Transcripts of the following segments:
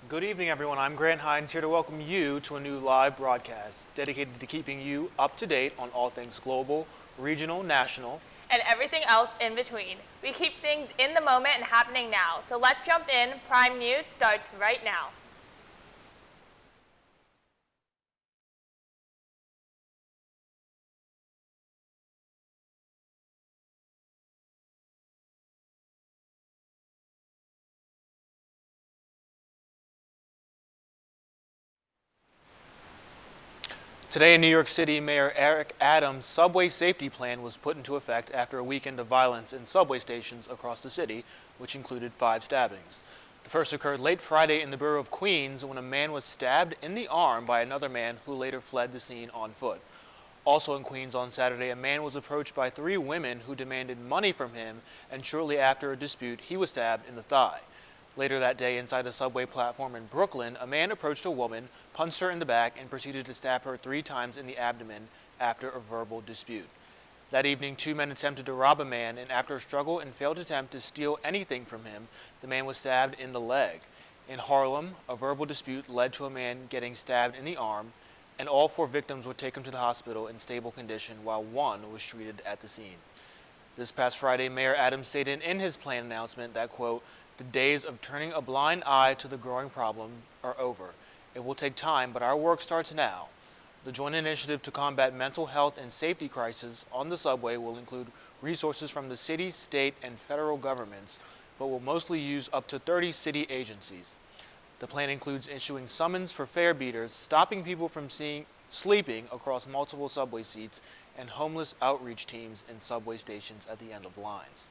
Good evening, everyone. I'm Grant Hines here to welcome you to a new live broadcast dedicated to keeping you up to date on all things global, regional, national, and everything else in between. We keep things in the moment and happening now. So let's jump in. Prime News starts right now. Today in New York City, Mayor Eric Adams' subway safety plan was put into effect after a weekend of violence in subway stations across the city, which included 5 stabbings. The first occurred late Friday in the borough of Queens when a man was stabbed in the arm by another man who later fled the scene on foot. Also in Queens on Saturday, a man was approached by 3 women who demanded money from him, and shortly after a dispute, he was stabbed in the thigh. Later that day, inside a subway platform in Brooklyn, a man approached a woman, punched her in the back, and proceeded to stab her 3 times in the abdomen after a verbal dispute. That evening, 2 men attempted to rob a man, and after a struggle and failed attempt to steal anything from him, the man was stabbed in the leg. In Harlem, a verbal dispute led to a man getting stabbed in the arm, and all 4 victims were taken to the hospital in stable condition while 1 was treated at the scene. This past Friday, Mayor Adams stated in his plan announcement that, quote, "The days of turning a blind eye to the growing problem are over. It will take time, but our work starts now." The joint initiative to combat mental health and safety crises on the subway will include resources from the city, state, and federal governments, but will mostly use up to 30 city agencies. The plan includes issuing summons for fare beaters, stopping people from sleeping across multiple subway seats, and homeless outreach teams in subway stations at the end of lines.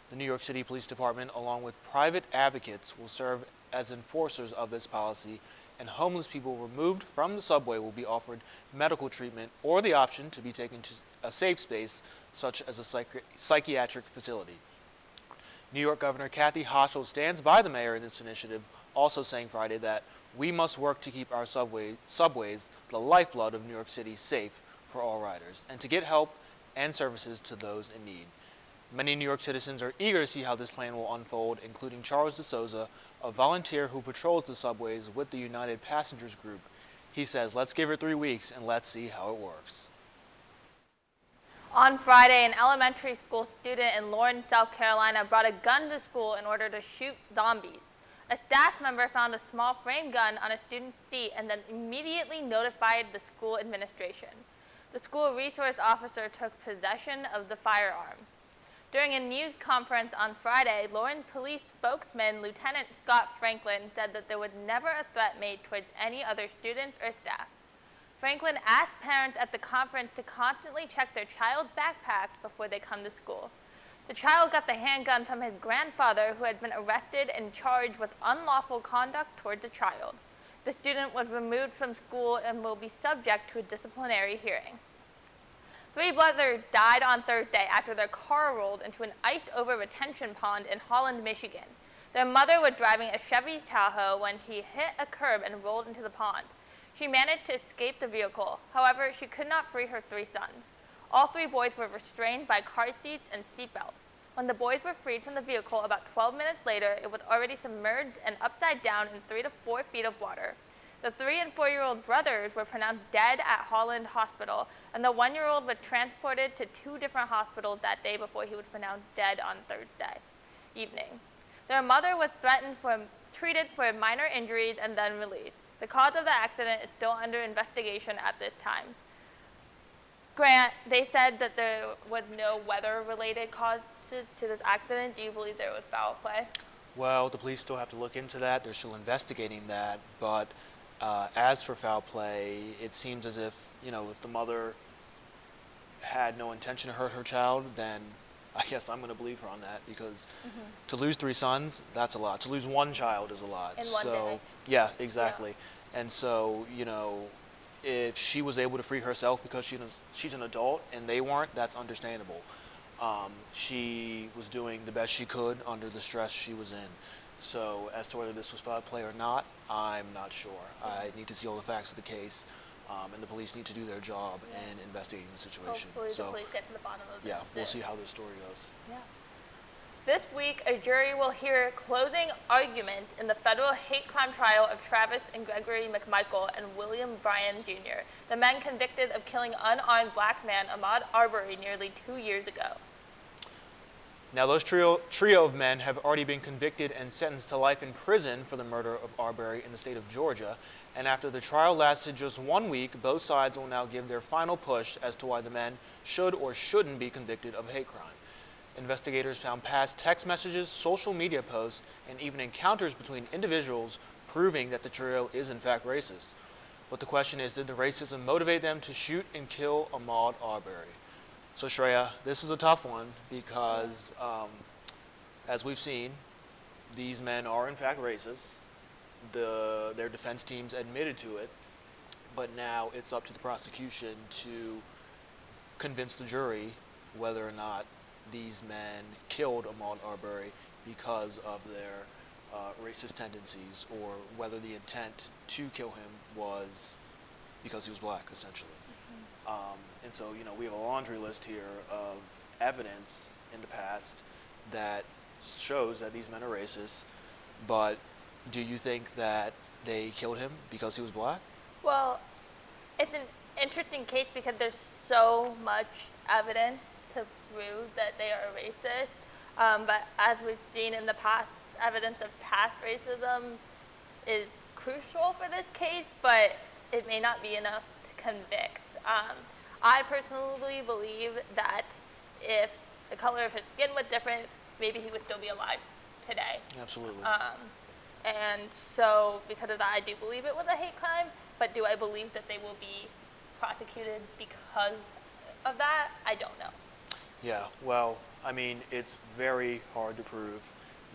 The New York City Police Department, along with private advocates, will serve as enforcers of this policy, and homeless people removed from the subway will be offered medical treatment or the option to be taken to a safe space, such as a psychiatric facility. New York Governor Kathy Hochul stands by the mayor in this initiative, also saying Friday that we must work to keep our subways, the lifeblood of New York City, safe for all riders, and to get help and services to those in need. Many New York citizens are eager to see how this plan will unfold, including Charles DeSouza, a volunteer who patrols the subways with the United Passengers Group. He says, "Let's give it 3 weeks and let's see how it works." On Friday, an elementary school student in Lawrence, South Carolina brought a gun to school in order to shoot zombies. A staff member found a small frame gun on a student's seat and then immediately notified the school administration. The school resource officer took possession of the firearm. During a news conference on Friday, Lawrence Police spokesman Lieutenant Scott Franklin said that there was never a threat made towards any other students or staff. Franklin asked parents at the conference to constantly check their child's backpacks before they come to school. The child got the handgun from his grandfather, who had been arrested and charged with unlawful conduct towards the child. The student was removed from school and will be subject to a disciplinary hearing. 3 brothers died on Thursday after their car rolled into an iced-over retention pond in Holland, Michigan. Their mother was driving a Chevy Tahoe when she hit a curb and rolled into the pond. She managed to escape the vehicle. However, she could not free her 3 sons. All 3 boys were restrained by car seats and seatbelts. When the boys were freed from the vehicle about 12 minutes later, it was already submerged and upside down in 3 to 4 feet of water. The 3- and 4-year-old brothers were pronounced dead at Holland Hospital, and the 1-year-old was transported to 2 different hospitals that day before he was pronounced dead on Thursday evening. Their mother was treated for minor injuries and then released. The cause of the accident is still under investigation at this time. Grant, they said that there was no weather-related causes to this accident. Do you believe there was foul play? Well, the police still have to look into that. They're still investigating that, but as for foul play, it seems as if, if the mother had no intention to hurt her child, then I guess I'm going to believe her on that, because to lose 3 sons, that's a lot. To lose 1 child is a lot. In one day. Yeah, exactly. Yeah. And so, if she was able to free herself because she's an adult and they weren't, that's understandable. She was doing the best she could under the stress she was in. So as to whether this was foul play or not, I'm not sure. I need to see all the facts of the case, and the police need to do their job in investigating the situation. Hopefully the police get to the bottom of this. Yeah, we'll see how this story goes. Yeah. This week, a jury will hear a closing argument in the federal hate crime trial of Travis and Gregory McMichael and William Bryan Jr., the men convicted of killing unarmed black man Ahmaud Arbery nearly 2 years ago. Now, those trio of men have already been convicted and sentenced to life in prison for the murder of Arbery in the state of Georgia. And after the trial lasted just 1 week, both sides will now give their final push as to why the men should or shouldn't be convicted of a hate crime. Investigators found past text messages, social media posts, and even encounters between individuals proving that the trio is in fact racist. But the question is, did the racism motivate them to shoot and kill Ahmaud Arbery? So Shreya, this is a tough one because, as we've seen, these men are in fact racist. Their defense teams admitted to it, but now it's up to the prosecution to convince the jury whether or not these men killed Ahmaud Arbery because of their racist tendencies, or whether the intent to kill him was because he was black, essentially. And so, we have a laundry list here of evidence in the past that shows that these men are racist, but do you think that they killed him because he was black? Well, it's an interesting case because there's so much evidence to prove that they are racist. But as we've seen in the past, evidence of past racism is crucial for this case, but it may not be enough to convict. I personally believe that if the color of his skin was different, maybe he would still be alive today. Absolutely. And so because of that, I do believe it was a hate crime, but do I believe that they will be prosecuted because of that? I don't know. Yeah, well, I mean, it's very hard to prove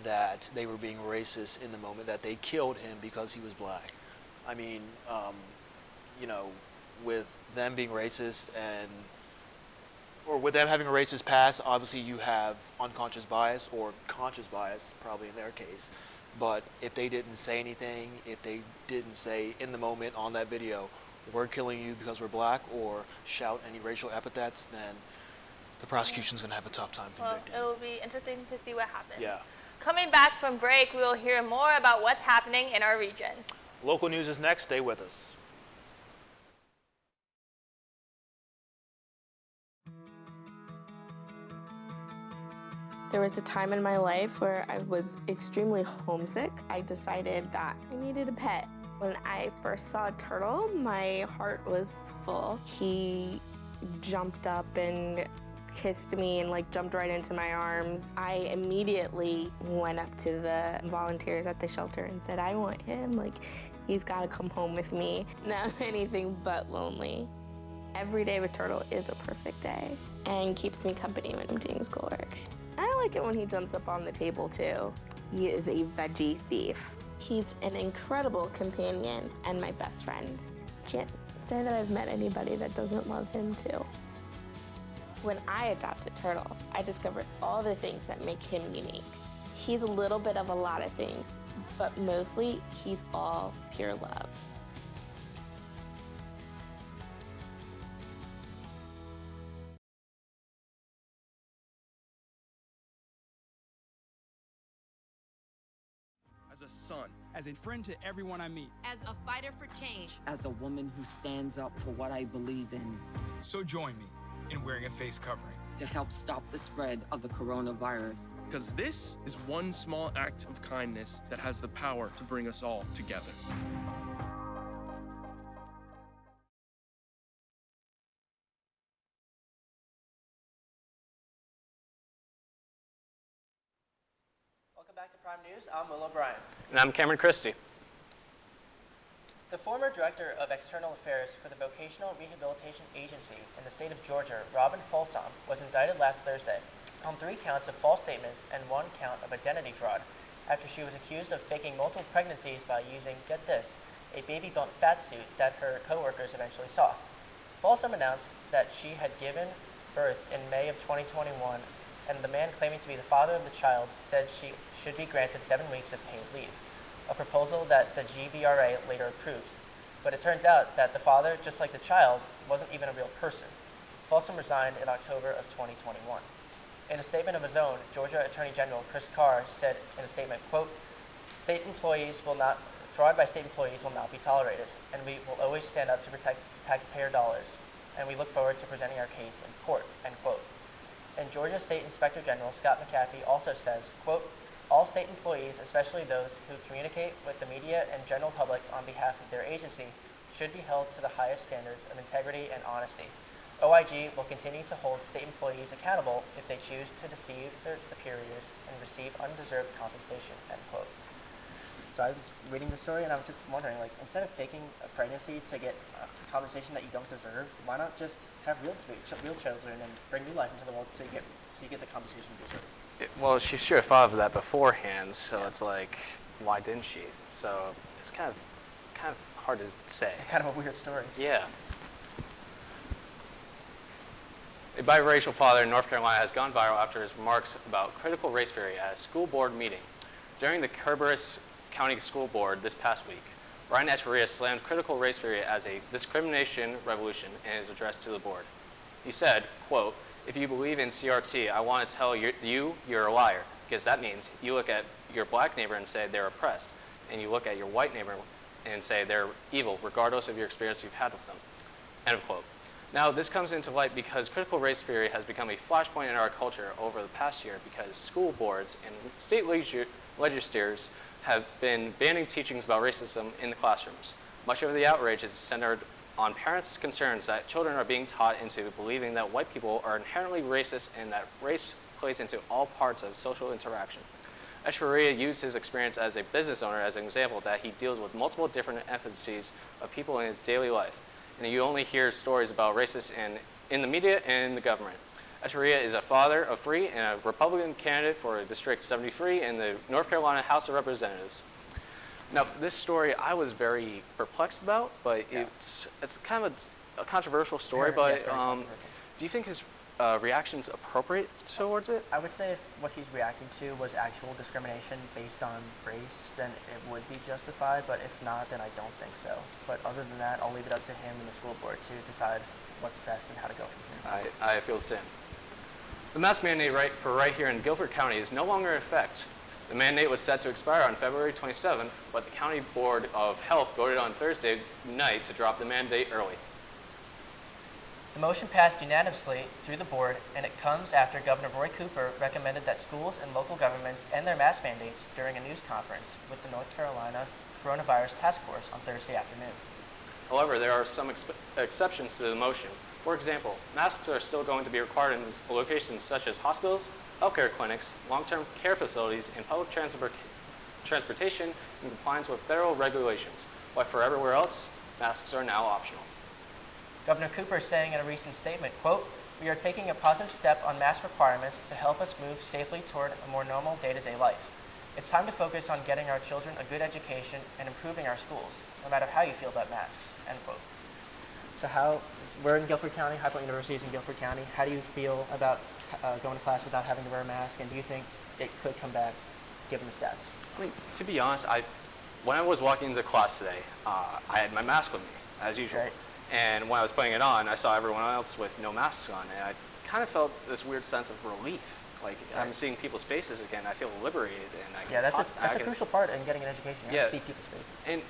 that they were being racist in the moment, that they killed him because he was black. I mean, with them being racist or with them having a racist past, obviously you have unconscious bias or conscious bias, probably in their case. But if they didn't say anything, if they didn't say in the moment on that video, we're killing you because we're black, or shout any racial epithets, then the prosecution's going to have a tough time convicting. Well, it will be interesting to see what happens. Yeah. Coming back from break, we will hear more about what's happening in our region. Local news is next. Stay with us. There was a time in my life where I was extremely homesick. I decided that I needed a pet. When I first saw a turtle, my heart was full. He jumped up and kissed me and jumped right into my arms. I immediately went up to the volunteers at the shelter and said, I want him. He's got to come home with me. Now anything but lonely. Every day with Turtle is a perfect day and keeps me company when I'm doing schoolwork. I like it when he jumps up on the table too. He is a veggie thief. He's an incredible companion and my best friend. Can't say that I've met anybody that doesn't love him too. When I adopted Turtle, I discovered all the things that make him unique. He's a little bit of a lot of things, but mostly he's all pure love. As a son, as a friend to everyone I meet, as a fighter for change, as a woman who stands up for what I believe in. So join me in wearing a face covering to help stop the spread of the coronavirus. Because this is one small act of kindness that has the power to bring us all together. Welcome back to Prime News. I'm Will O'Brien. And I'm Cameron Christie. The former director of External Affairs for the Vocational Rehabilitation Agency in the state of Georgia, Robin Folsom, was indicted last Thursday on 3 counts of false statements and 1 count of identity fraud after she was accused of faking multiple pregnancies by using, get this, a baby bump fat suit that her coworkers eventually saw. Folsom announced that she had given birth in May of 2021, and the man claiming to be the father of the child said she should be granted 7 weeks of paid leave, a proposal that the GVRA later approved. But it turns out that the father, just like the child, wasn't even a real person. Folsom resigned in October of 2021. In a statement of his own, Georgia Attorney General Chris Carr said in a statement, quote, fraud by state employees will not be tolerated, and we will always stand up to protect taxpayer dollars, and we look forward to presenting our case in court, end quote. And Georgia State Inspector General Scott McAfee also says, quote, all state employees, especially those who communicate with the media and general public on behalf of their agency, should be held to the highest standards of integrity and honesty. OIG will continue to hold state employees accountable if they choose to deceive their superiors and receive undeserved compensation, end quote. So I was reading the story and I was just wondering, like, instead of faking a pregnancy to get compensation that you don't deserve, why not just have real children and bring new life into the world so you get the compensation you deserve? Well, she should have thought of that beforehand, so it's like, why didn't she? So it's kind of hard to say. Kind of a weird story. Yeah. A biracial father in North Carolina has gone viral after his remarks about critical race theory at a school board meeting. During the Kerberos County School Board this past week, Ryan Shreya slammed critical race theory as a discrimination revolution in his address to the board. He said, quote, if you believe in CRT, I want to tell you're a liar, because that means you look at your black neighbor and say they're oppressed, and you look at your white neighbor and say they're evil, regardless of your experience you've had with them, end of quote. Now, this comes into light because critical race theory has become a flashpoint in our culture over the past year because school boards and state legislatures have been banning teachings about racism in the classrooms. Much of the outrage is centered on parents' concerns that children are being taught into believing that white people are inherently racist and that race plays into all parts of social interaction. Shreya used his experience as a business owner as an example that he deals with multiple different ethnicities of people in his daily life. And you only hear stories about racists in the media and in the government. Shreya is a father of three and a Republican candidate for District 73 in the North Carolina House of Representatives. Now, this story I was very perplexed about, but it's kind of a controversial story. But do you think his reaction's appropriate towards it? I would say if what he's reacting to was actual discrimination based on race, then it would be justified. But if not, then I don't think so. But other than that, I'll leave it up to him and the school board to decide what's best and how to go from here. I feel the same. The mask mandate right here in Guilford County is no longer in effect. The mandate was set to expire on February 27th, but the County Board of Health voted on Thursday night to drop the mandate early. The motion passed unanimously through the board, and it comes after Governor Roy Cooper recommended that schools and local governments end their mask mandates during a news conference with the North Carolina Coronavirus Task Force on Thursday afternoon. However, there are some exceptions to the motion. For example, masks are still going to be required in locations such as hospitals, healthcare clinics, long-term care facilities, and public transportation in compliance with federal regulations, but for everywhere else, masks are now optional. Governor Cooper saying in a recent statement, quote, we are taking a positive step on mask requirements to help us move safely toward a more normal day-to-day life. It's time to focus on getting our children a good education and improving our schools, no matter how you feel about masks, end quote. So we're in Guilford County, High Point University is in Guilford County. How do you feel about going to class without having to wear a mask, and do you think it could come back given the stats? I mean, to be honest, when I was walking into class today, I had my mask with me, as usual. Right. And when I was putting it on, I saw everyone else with no masks on, and I kind of felt this weird sense of relief. Like, I'm seeing people's faces again. I feel liberated, and I can talk. That's a crucial part in getting an education. You have to see people's faces. And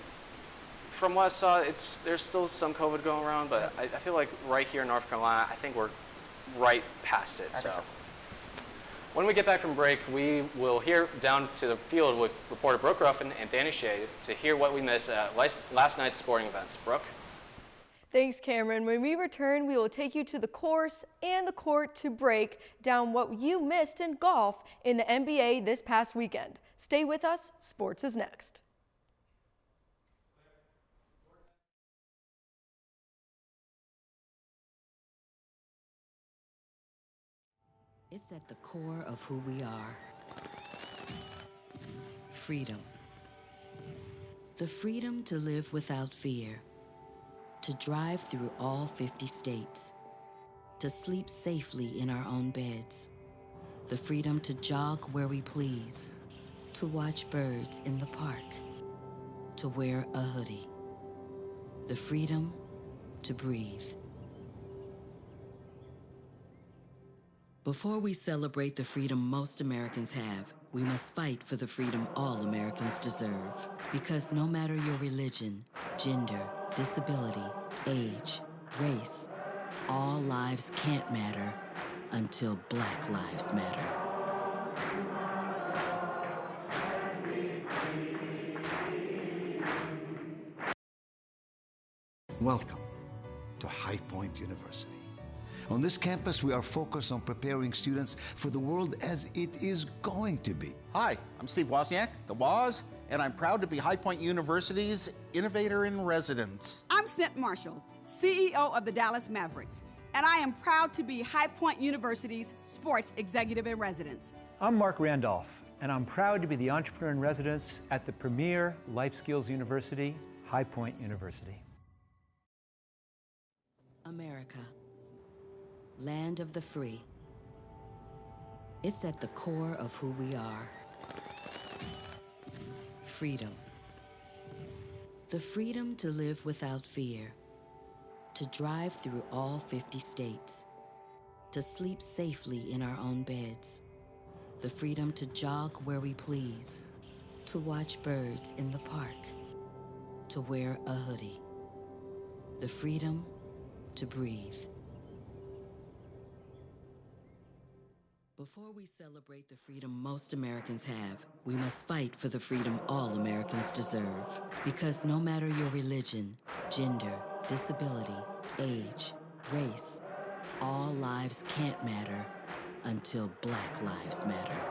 from what I saw, there's still some COVID going around, but I feel like right here in North Carolina, I think we're right past it. So when we get back from break, we will hear down to the field with reporter Brooke Ruffin and Danny Shay to hear what we missed at last night's sporting events. Brooke? Thanks, Cameron. When we return, we will take you to the course and the court to break down what you missed in golf in the NBA this past weekend. Stay with us. Sports is next. It's at the core of who we are. Freedom. The freedom to live without fear. To drive through all 50 states. To sleep safely in our own beds. The freedom to jog where we please. To watch birds in the park. To wear a hoodie. The freedom to breathe. Before we celebrate the freedom most Americans have, we must fight for the freedom all Americans deserve. Because no matter your religion, gender, disability, age, race, all lives can't matter until Black Lives Matter. Welcome to High Point University. On this campus, we are focused on preparing students for the world as it is going to be. Hi, I'm Steve Wozniak, the Woz, and I'm proud to be High Point University's Innovator in Residence. I'm Cent Marshall, CEO of the Dallas Mavericks, and I am proud to be High Point University's Sports Executive in Residence. I'm Mark Randolph, and I'm proud to be the Entrepreneur in Residence at the premier life skills university, High Point University. America, land of the free. It's at the core of who we are. Freedom. The freedom to live without fear, to drive through all 50 states, to sleep safely in our own beds, the freedom to jog where we please, to watch birds in the park, to wear a hoodie, the freedom to breathe. Before we celebrate the freedom most Americans have, we must fight for the freedom all Americans deserve. Because no matter your religion, gender, disability, age, race, all lives can't matter until Black Lives Matter.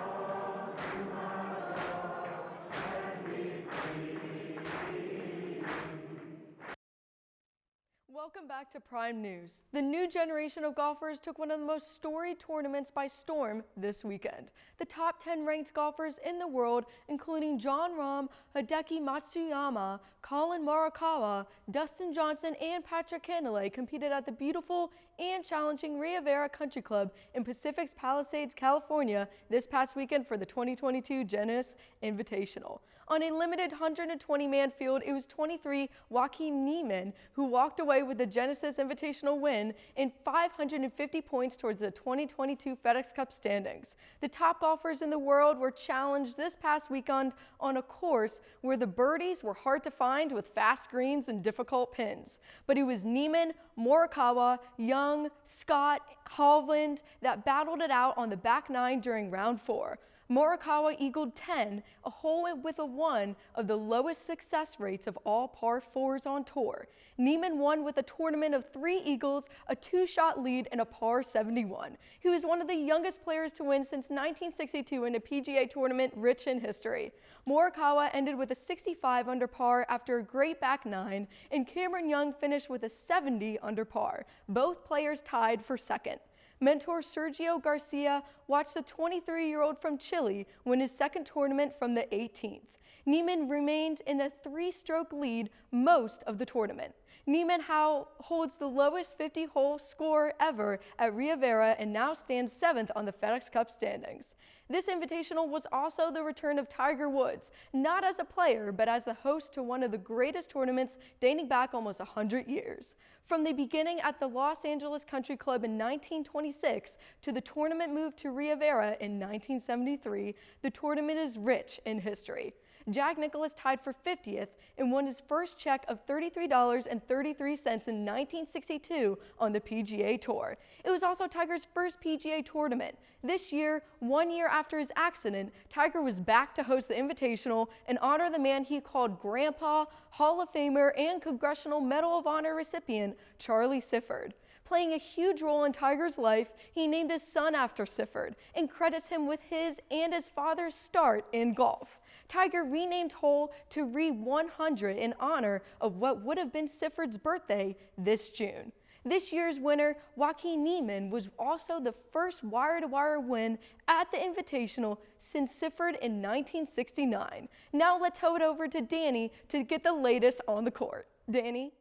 Welcome back to Prime News. The new generation of golfers took one of the most storied tournaments by storm this weekend. The top 10 ranked golfers in the world, including Jon Rahm, Hideki Matsuyama, Colin Morikawa, Dustin Johnson, and Patrick Cantlay competed at the beautiful and challenging Riviera Country Club in Pacific Palisades, California this past weekend for the 2022 Genesis Invitational. On a limited 120-man field, it was 23 Joaquin Niemann who walked away with the Genesis Invitational win and 550 points towards the 2022 FedEx Cup standings. The top golfers in the world were challenged this past weekend on a course where the birdies were hard to find with fast greens and difficult pins. But it was Niemann, Morikawa, Young, Scott, Hovland that battled it out on the back nine during round 4. Morikawa eagled 10, a hole with a 1 of the lowest success rates of all par 4s on tour. Niemann won with a tournament of 3 eagles, a 2-shot lead, and a par 71. He was one of the youngest players to win since 1962 in a PGA tournament rich in history. Morikawa ended with a 65 under par after a great back 9, and Cameron Young finished with a 70 under par. Both players tied for second. Mentor Sergio Garcia watched the 23-year-old from Chile win his second tournament from the 18th. Niemann remained in a 3-stroke lead most of the tournament. Niemann holds the lowest 50-hole score ever at Riviera and now stands 7th on the FedEx Cup standings. This invitational was also the return of Tiger Woods, not as a player, but as the host to one of the greatest tournaments dating back almost 100 years. From the beginning at the Los Angeles Country Club in 1926 to the tournament move to Riviera in 1973, the tournament is rich in history. Jack Nicklaus tied for 50th and won his first check of $33.33 in 1962 on the PGA Tour. It was also Tiger's first PGA tournament. This year, 1 year after his accident, Tiger was back to host the Invitational and honor the man he called Grandpa, Hall of Famer, and Congressional Medal of Honor recipient Charlie Sifford. Playing a huge role in Tiger's life, he named his son after Sifford and credits him with his and his father's start in golf. Tiger renamed hole to Re100 in honor of what would have been Sifford's birthday this June. This year's winner, Joaquin Niemann, was also the first wire-to-wire win at the Invitational since Sifford in 1969. Now let's tow it over to Danny to get the latest on the court. Danny?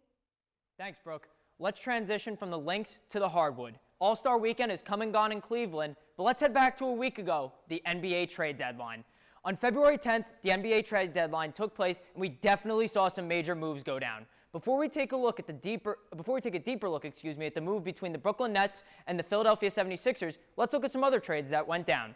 Thanks, Brooke. Let's transition from the links to the hardwood. All-Star Weekend is come and gone in Cleveland, but let's head back to a week ago, the NBA trade deadline. On February 10th, the NBA trade deadline took place, and we definitely saw some major moves go down. Before we take a deeper look, at the move between the Brooklyn Nets and the Philadelphia 76ers, let's look at some other trades that went down.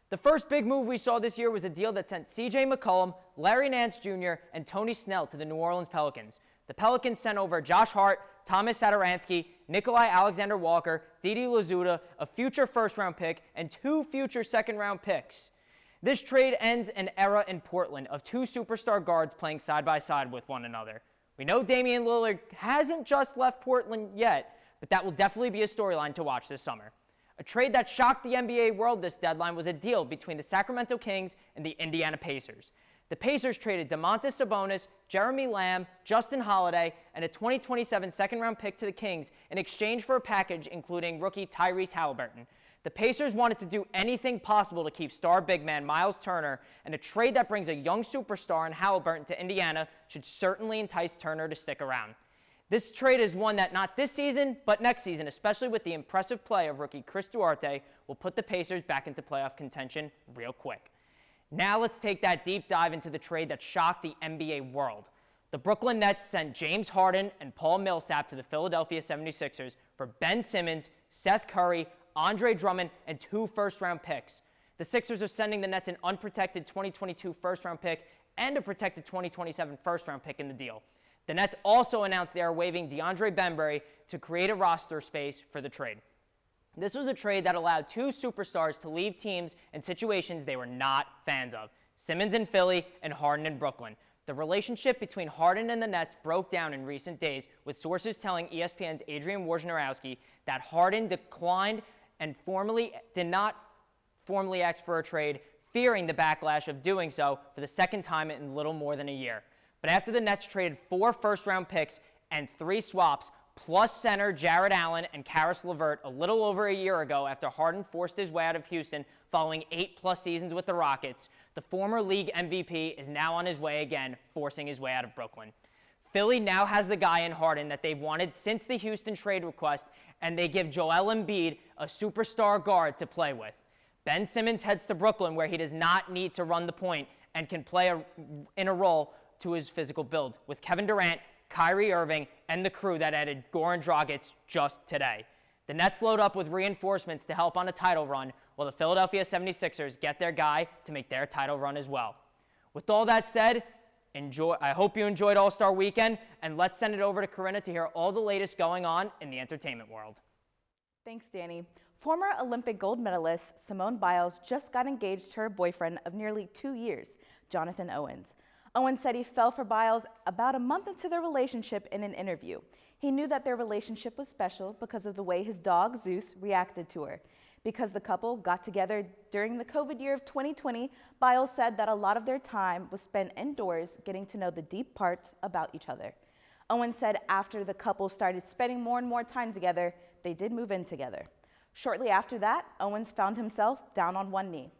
The first big move we saw this year was a deal that sent C.J. McCollum, Larry Nance Jr., and Tony Snell to the New Orleans Pelicans. The Pelicans sent over Josh Hart, Thomas Satoransky, Nikolai Alexander-Walker, Didi Lazuda, a future first-round pick, and 2 future second-round picks. This trade ends an era in Portland of 2 superstar guards playing side by side with one another. We know Damian Lillard hasn't just left Portland yet, but that will definitely be a storyline to watch this summer. A trade that shocked the NBA world this deadline was a deal between the Sacramento Kings and the Indiana Pacers. The Pacers traded Domantas Sabonis, Jeremy Lamb, Justin Holiday, and a 2027 second-round pick to the Kings in exchange for a package including rookie Tyrese Halliburton. The Pacers wanted to do anything possible to keep star big man Miles Turner, and a trade that brings a young superstar in Halliburton to Indiana should certainly entice Turner to stick around. This trade is one that not this season, but next season, especially with the impressive play of rookie Chris Duarte, will put the Pacers back into playoff contention real quick. Now let's take that deep dive into the trade that shocked the NBA world. The Brooklyn Nets sent James Harden and Paul Millsap to the Philadelphia 76ers for Ben Simmons, Seth Curry, Andre Drummond, and 2 first-round picks. The Sixers are sending the Nets an unprotected 2022 first-round pick and a protected 2027 first-round pick in the deal. The Nets also announced they are waiving DeAndre Bembry to create a roster space for the trade. This was a trade that allowed 2 superstars to leave teams in situations they were not fans of, Simmons in Philly and Harden in Brooklyn. The relationship between Harden and the Nets broke down in recent days, with sources telling ESPN's Adrian Wojnarowski that Harden declined and did not formally ask for a trade, fearing the backlash of doing so for the second time in little more than a year. But after the Nets traded 4 first-round picks and 3 swaps, plus center Jarrett Allen and Karis LeVert a little over a year ago after Harden forced his way out of Houston following 8+ seasons with the Rockets, the former league MVP is now on his way again, forcing his way out of Brooklyn. Philly now has the guy in Harden that they've wanted since the Houston trade request, and they give Joel Embiid a superstar guard to play with. Ben Simmons heads to Brooklyn, where he does not need to run the point and can play in a role to his physical build, with Kevin Durant, Kyrie Irving, and the crew that added Goran Dragic just today. The Nets load up with reinforcements to help on a title run, while the Philadelphia 76ers get their guy to make their title run as well. With all that said, I hope you enjoyed All-Star Weekend, and let's send it over to Corrina to hear all the latest going on in the entertainment world. Thanks, Danny. Former Olympic gold medalist Simone Biles just got engaged to her boyfriend of nearly 2 years, Jonathan Owens. Owens said he fell for Biles about a month into their relationship in an interview. He knew that their relationship was special because of the way his dog, Zeus, reacted to her. Because the couple got together during the COVID year of 2020, Biles said that a lot of their time was spent indoors getting to know the deep parts about each other. Owens said after the couple started spending more and more time together, they did move in together. Shortly after that, Owens found himself down on one knee.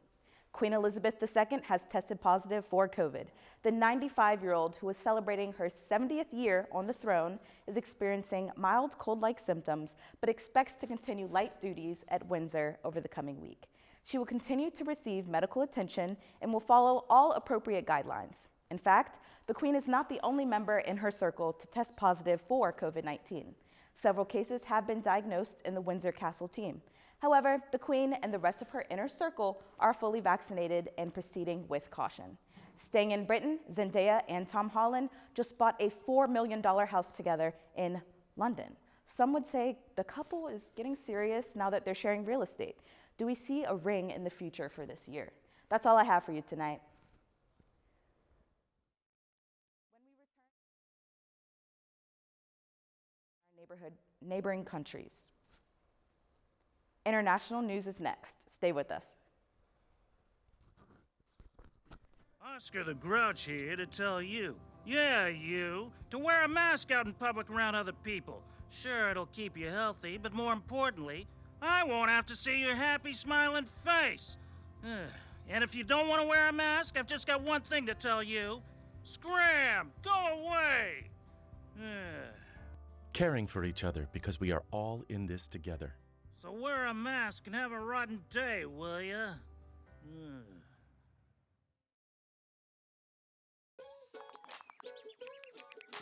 Queen Elizabeth II has tested positive for COVID. The 95-year-old, who is celebrating her 70th year on the throne, is experiencing mild cold-like symptoms, but expects to continue light duties at Windsor over the coming week. She will continue to receive medical attention and will follow all appropriate guidelines. In fact, the Queen is not the only member in her circle to test positive for COVID-19. Several cases have been diagnosed in the Windsor Castle team. However, the Queen and the rest of her inner circle are fully vaccinated and proceeding with caution. Staying in Britain, Zendaya and Tom Holland just bought a $4 million house together in London. Some would say the couple is getting serious now that they're sharing real estate. Do we see a ring in the future for this year? That's all I have for you tonight. When we return, our neighboring countries. International news is next. Stay with us. Oscar the Grouch here to tell you, yeah, you, to wear a mask out in public around other people. Sure, it'll keep you healthy, but more importantly, I won't have to see your happy, smiling face. And if you don't want to wear a mask, I've just got one thing to tell you. Scram! Go away! Caring for each other because we are all in this together. So wear a mask and have a rotten day, will ya?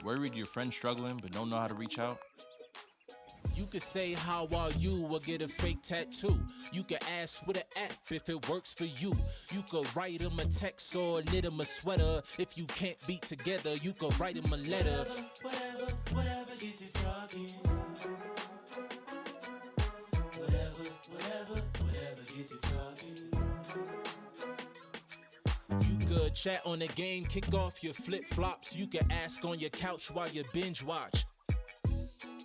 Worried your friend's struggling but don't know how to reach out? You could say, how are you, or get a fake tattoo. You could ask with an app if it works for you. You could write them a text or knit them a sweater. If you can't be together, you could write them a letter. Whatever gets you talking. Whatever gets you talking. You could chat on the game, kick off your flip-flops. You could ask on your couch while you binge watch.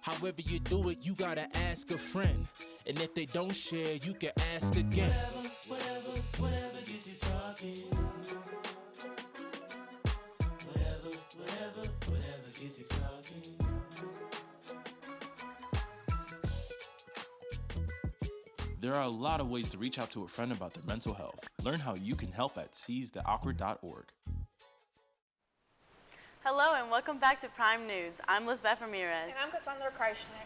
However you do it, you gotta ask a friend. And if they don't share, you can ask again. Whatever gets you talking. Whatever gets you talking. There are a lot of ways to reach out to a friend about their mental health. Learn how you can help at seizetheawkward.org. Hello and welcome back to Prime News. I'm Lisbeth Ramierez. And I'm Casandra Krajisnik.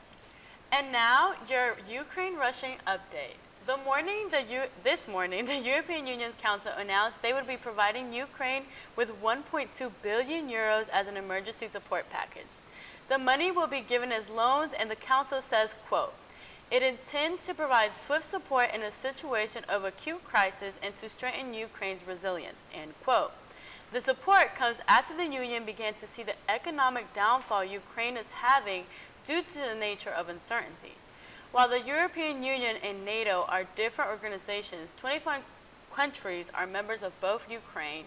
And now, your Ukraine-Russian update. This morning, the European Union's Council announced they would be providing Ukraine with 1.2 billion euros as an emergency support package. The money will be given as loans, and the Council says, quote, it intends to provide swift support in a situation of acute crisis and to strengthen Ukraine's resilience, end quote. The support comes after the Union began to see the economic downfall Ukraine is having due to the nature of uncertainty. While the European Union and NATO are different organizations, 25 countries are members of both Ukraine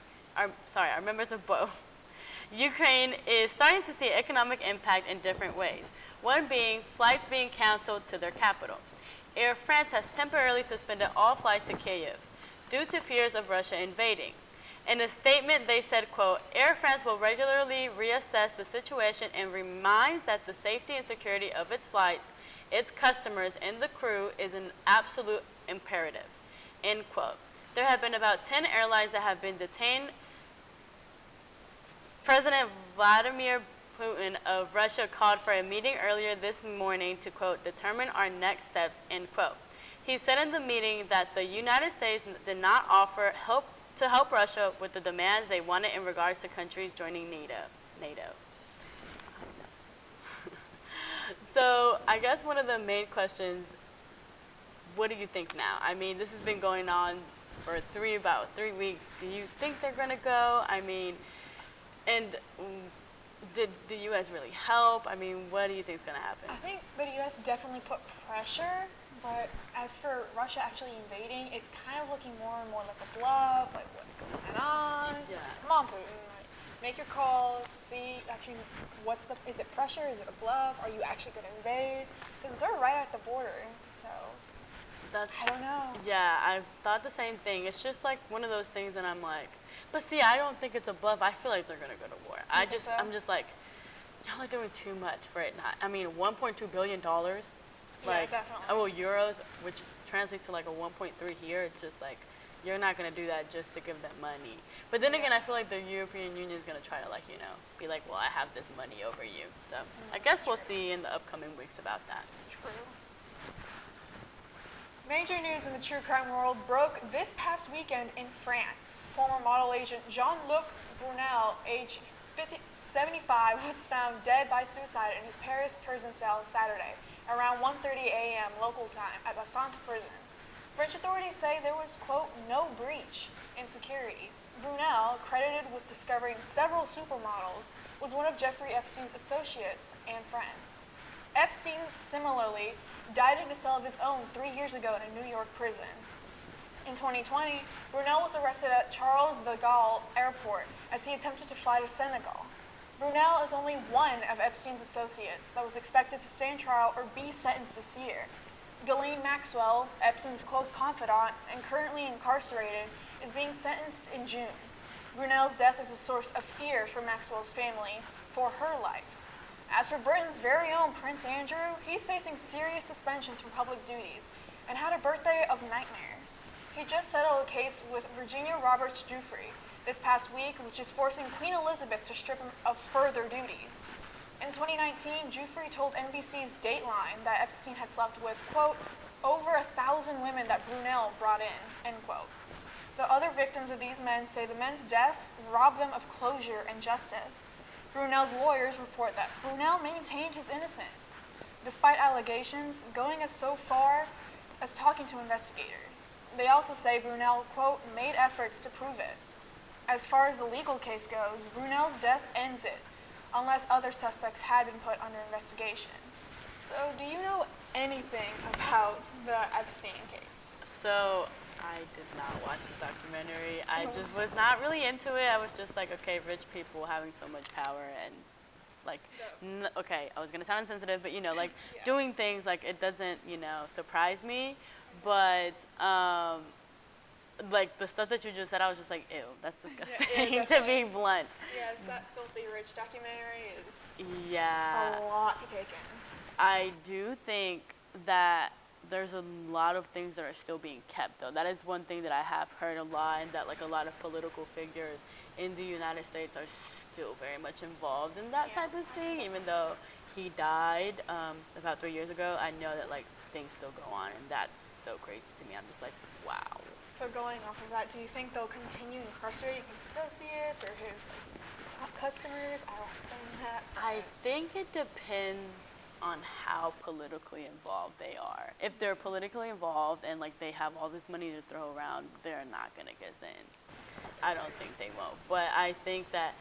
is starting to see economic impact in different ways, one being flights being canceled to their capital. Air France has temporarily suspended all flights to Kyiv due to fears of Russia invading. In a statement, they said, quote, Air France will regularly reassess the situation and reminds that the safety and security of its flights, its customers, and the crew is an absolute imperative, end quote. There have been about 10 airlines that have been detained. President Vladimir Putin of Russia called for a meeting earlier this morning to, quote, determine our next steps, end quote. He said in the meeting that the United States did not offer help Russia with the demands they wanted in regards to countries joining NATO. So I guess one of the main questions, what do you think now? I mean, this has been going on for about 3 weeks. Do you think they're going to go? I mean, and did the U.S. really help? I mean, what do you think is going to happen? I think the U.S. definitely put pressure. But as for Russia actually invading, it's kind of looking more and more like a bluff, like what's going on? Yeah. Come on, Putin, like, make your calls, see actually is it pressure, is it a bluff, are you actually going to invade? Because they're right at the border, so I don't know. Yeah, I thought the same thing. It's just like one of those things that I'm like, but see, I don't think it's a bluff. I feel like they're going to go to war. I'm just like, y'all are doing too much for it not. I mean, $1.2 billion. Like, definitely. Well, euros, which translates to like a 1.3 here, it's just like, you're not going to do that just to give them money. But then again, I feel like the European Union is going to try to, like, be like, well, I have this money over you. So I guess we'll see in the upcoming weeks about that. True. Major news in the true crime world broke this past weekend in France. Former model agent Jean-Luc Brunel, age 75, was found dead by suicide in his Paris prison cell Saturday, around 1:30 a.m. local time at La Sainte prison. French authorities say there was, quote, no breach in security. Brunel, credited with discovering several supermodels, was one of Jeffrey Epstein's associates and friends. Epstein, similarly, died in a cell of his own 3 years ago in a New York prison. In 2020, Brunel was arrested at Charles de Gaulle Airport as he attempted to fly to Senegal. Brunel is only one of Epstein's associates that was expected to stand trial or be sentenced this year. Ghislaine Maxwell, Epstein's close confidant and currently incarcerated, is being sentenced in June. Brunel's death is a source of fear for Maxwell's family for her life. As for Britain's very own Prince Andrew, he's facing serious suspensions from public duties and had a birthday of nightmares. He just settled a case with Virginia Roberts Giuffre this past week, which is forcing Queen Elizabeth to strip him of further duties. In 2019, Giuffre told NBC's Dateline that Epstein had slept with, quote, over 1,000 women that Brunel brought in, end quote. The other victims of these men say the men's deaths robbed them of closure and justice. Brunel's lawyers report that Brunel maintained his innocence, despite allegations going as so far as talking to investigators. They also say Brunel, quote, made efforts to prove it. As far as the legal case goes, Brunel's death ends it, unless other suspects had been put under investigation. So, do you know anything about the Epstein case? So, I did not watch the documentary. I just was not really into it. I was just like, okay, rich people having so much power and like, okay, I was gonna sound insensitive, but you know, like doing things like it doesn't, you know, surprise me. But like the stuff that you just said, I was just like, ew, that's disgusting to be blunt. Yes, that Filthy Rich documentary is a lot to take in. I do think that there's a lot of things that are still being kept, though. That is one thing that I have heard a lot, and that like a lot of political figures in the United States are still very much involved in that type of thing. Even though he died about 3 years ago, I know that like things still go on, and that's so crazy to me. I'm just like, wow. So going off of that, do you think they'll continue incarcerating his associates or his like, customers? I don't like saying that. I think it depends on how politically involved they are. If they're politically involved and like they have all this money to throw around, they're not gonna get sentenced. I don't think they won't. But I think that,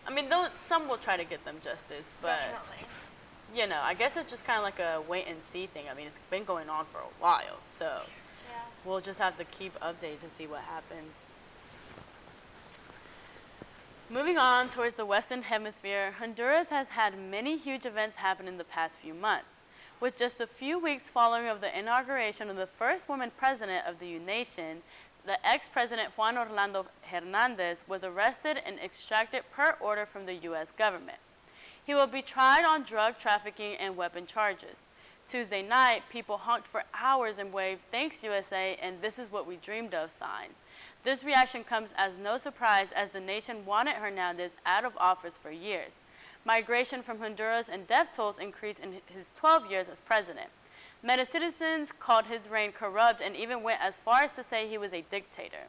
I mean, some will try to get them justice, but definitely. You know, I guess it's just kind of like a wait and see thing. I mean, it's been going on for a while, so we'll just have to keep updated to see what happens. Moving on towards the Western Hemisphere, Honduras has had many huge events happen in the past few months. With just a few weeks following of the inauguration of the first woman president of the nation, the ex-president Juan Orlando Hernandez was arrested and extracted per order from the U.S. government. He will be tried on drug trafficking and weapon charges. Tuesday night, people honked for hours and waved "Thanks USA" and "This is what we dreamed of" signs. This reaction comes as no surprise, as the nation wanted Hernandez out of office for years. Migration from Honduras and death tolls increased in his 12 years as president. Many citizens called his reign corrupt and even went as far as to say he was a dictator.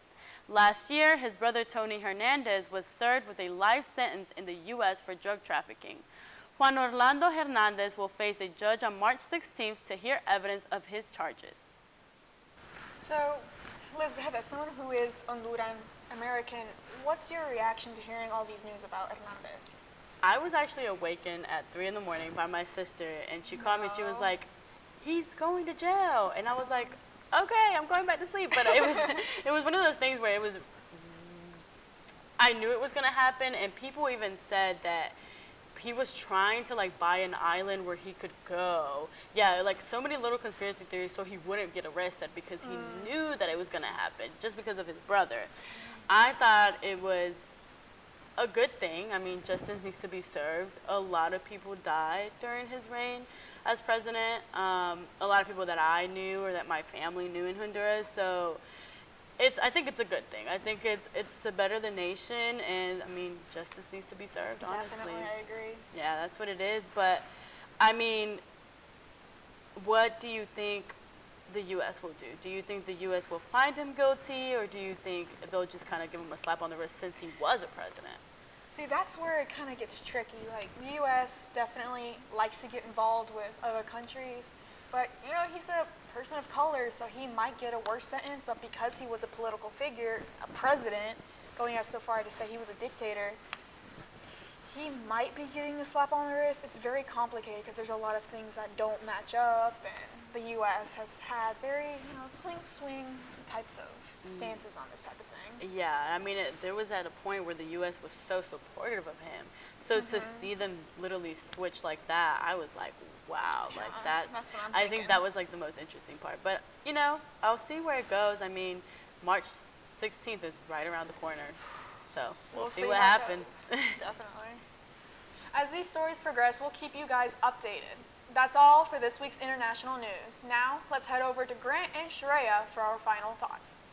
Last year, his brother Tony Hernandez was served with a life sentence in the U.S. for drug trafficking. Juan Orlando Hernandez will face a judge on March 16th to hear evidence of his charges. So, Lisbeth, as someone who is Honduran American, what's your reaction to hearing all these news about Hernandez? I was actually awakened at 3 in the morning by my sister, and she called me. She was like, "He's going to jail," and I was like, "Okay, I'm going back to sleep." But it was one of those things where I knew it was gonna happen, and people even said that he was trying to like buy an island where he could go. Yeah, like so many little conspiracy theories so he wouldn't get arrested because he knew that it was gonna happen just because of his brother. I thought it was a good thing. I mean, justice needs to be served. A lot of people died during his reign as president. A lot of people that I knew or that my family knew in Honduras. So I think it's a good thing. I think it's to better the nation, and I mean, justice needs to be served, honestly. Definitely, I agree. Yeah, that's what it is. But I mean, what do you think the U.S. will do? Do you think the U.S. will find him guilty, or do you think they'll just kind of give him a slap on the wrist since he was a president? See, that's where it kind of gets tricky. Like, the U.S. definitely likes to get involved with other countries, but, you know, he's a person of color, so he might get a worse sentence, but because he was a political figure, a president, going out so far to say he was a dictator, he might be getting a slap on the wrist. It's very complicated because there's a lot of things that don't match up, and the U.S. has had very, you know, swing types of stances on this type of thing. Yeah, I mean, there was at a point where the U.S. was so supportive of him. So to see them literally switch like that, I was like, wow, like that's what I'm thinking. I think that was like the most interesting part. But, you know, I'll see where it goes. I mean, March 16th is right around the corner. So we'll see what happens. Definitely. As these stories progress, we'll keep you guys updated. That's all for this week's international news. Now, let's head over to Grant and Shreya for our final thoughts.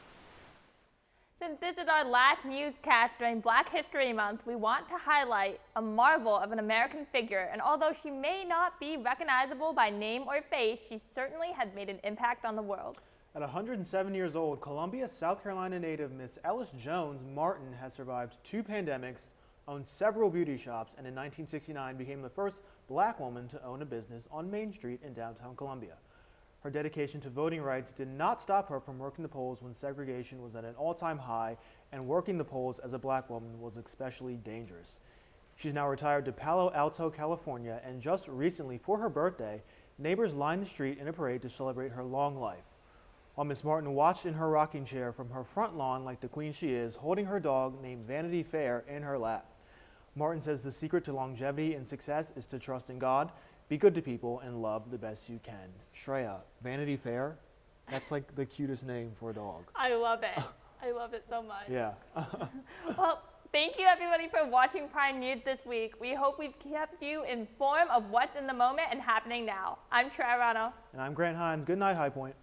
Since this is our last newscast during Black History Month, we want to highlight a marvel of an American figure, and although she may not be recognizable by name or face, she certainly has made an impact on the world. At 107 years old, Columbia, South Carolina native Miss Ellis Jones Martin has survived 2 pandemics, owned several beauty shops, and in 1969 became the first black woman to own a business on Main Street in downtown Columbia. Her dedication to voting rights did not stop her from working the polls when segregation was at an all-time high, and working the polls as a black woman was especially dangerous. She's now retired to Palo Alto, California, and just recently, for her birthday, neighbors lined the street in a parade to celebrate her long life. While Miss Martin watched in her rocking chair from her front lawn like the queen she is, holding her dog named Vanity Fair in her lap. Martin says the secret to longevity and success is to trust in God, be good to people, and love the best you can. Shreya, Vanity Fair, that's like the cutest name for a dog. I love it. I love it so much. Yeah. Well, thank you everybody for watching Prime News this week. We hope we've kept you informed of what's in the moment and happening now. I'm Rana. And I'm Grant Hines. Good night, High Point.